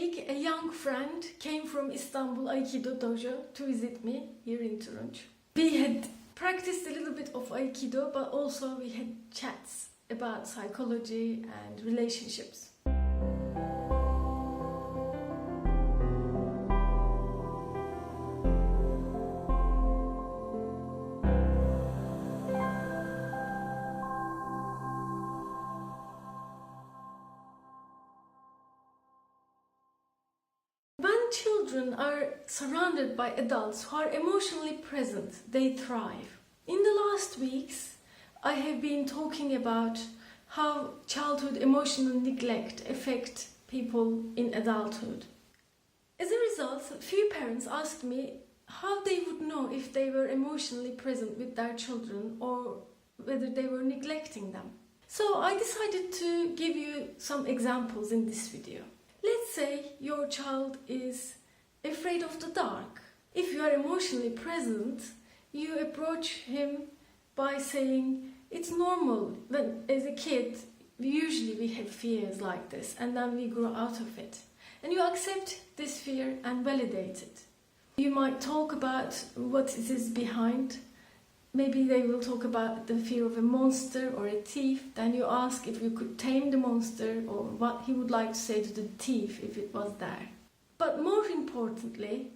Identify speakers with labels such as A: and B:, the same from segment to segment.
A: week, a young friend came from Istanbul Aikido Dojo to visit me here in Turunç. We had practiced a little bit of Aikido, but also we had chats about psychology and relationships. When children are surrounded by adults who are emotionally present, they thrive. In the last weeks, I have been talking about how childhood emotional neglect affects people in adulthood. As a result, few parents asked me how they would know if they were emotionally present with their children or whether they were neglecting them. So I decided to give you some examples in this video. Let's say your child is afraid of the dark. If you are emotionally present, you approach him by saying, it's normal. When as a kid, usually we have fears like this and then we grow out of it. And you accept this fear and validate it. You might talk about what it is behind. Maybe they will talk about the fear of a monster or a thief. Then you ask if you could tame the monster or what he would like to say to the thief if it was there. But more importantly,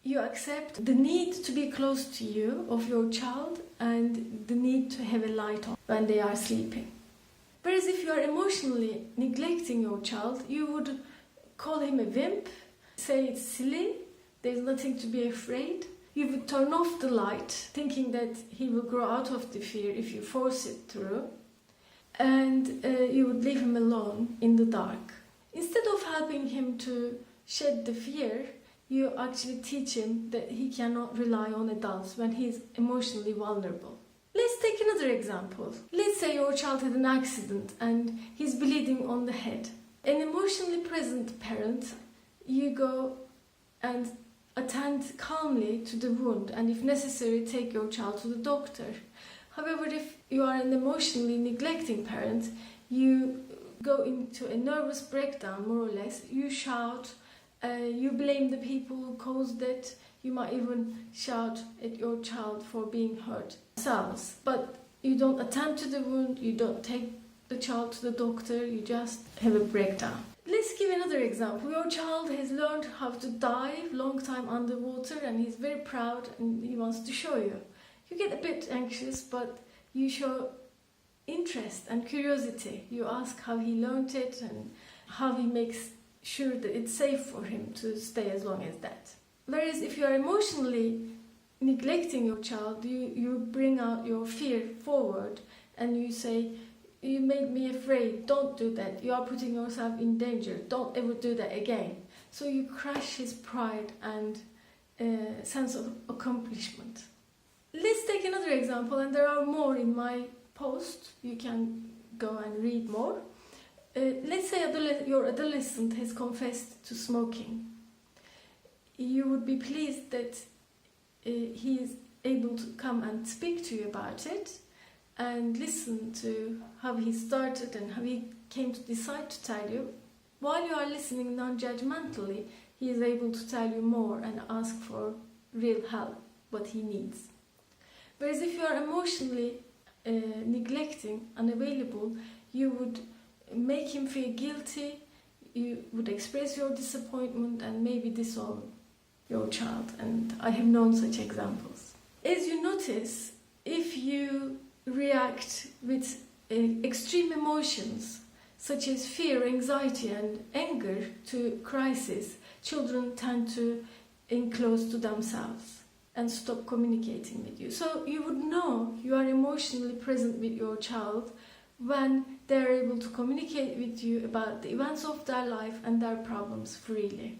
A: you accept the need to be close to you of your child and the need to have a light on when they are sleeping. Whereas if you are emotionally neglecting your child, you would call him a wimp, say it's silly, there's nothing to be afraid. You would turn off the light, thinking that he will grow out of the fear if you force it through, and you would leave him alone in the dark. Instead of helping him to shed the fear, you actually teach him that he cannot rely on adults when he is emotionally vulnerable. Let's take another example. Let's say your child had an accident and he's bleeding on the head. An emotionally present parent, you go and attend calmly to the wound and if necessary take your child to the doctor. However, if you are an emotionally neglecting parent, you go into a nervous breakdown more or less. You shout, you blame the people who caused it, you might even shout at your child for being hurt themselves. But you don't attend to the wound, you don't take the child to the doctor, you just have a breakdown. Let's give another example. Your child has learned how to dive long time underwater and he's very proud and he wants to show you. You get a bit anxious, but you show interest and curiosity. You ask how he learned it and how he makes sure that it's safe for him to stay as long as that. Whereas if you are emotionally neglecting your child, you bring out your fear forward and you say, you made me afraid, don't do that, you are putting yourself in danger, don't ever do that again. So you crush his pride and sense of accomplishment. Let's take another example, and there are more in my post, you can go and read more. Let's say your adolescent has confessed to smoking. You would be pleased that he is able to come and speak to you about it and listen to how he started and how he came to decide to tell you. While you are listening non-judgmentally, he is able to tell you more and ask for real help, what he needs. Whereas if you are emotionally neglecting, unavailable, you would make him feel guilty, you would express your disappointment and maybe disown your child. And I have known such examples. As you notice, if you react with extreme emotions such as fear, anxiety and anger to crisis, children tend to enclose to themselves and stop communicating with you. So you would know you are emotionally present with your child when they are able to communicate with you about the events of their life and their problems freely.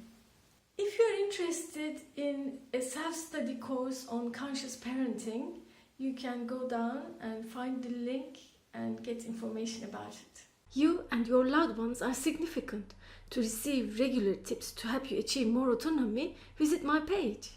A: If you are interested in a self-study course on conscious parenting, you can go down and find the link and get information about it. You and your loved ones are significant. To receive regular tips to help you achieve more autonomy, visit my page.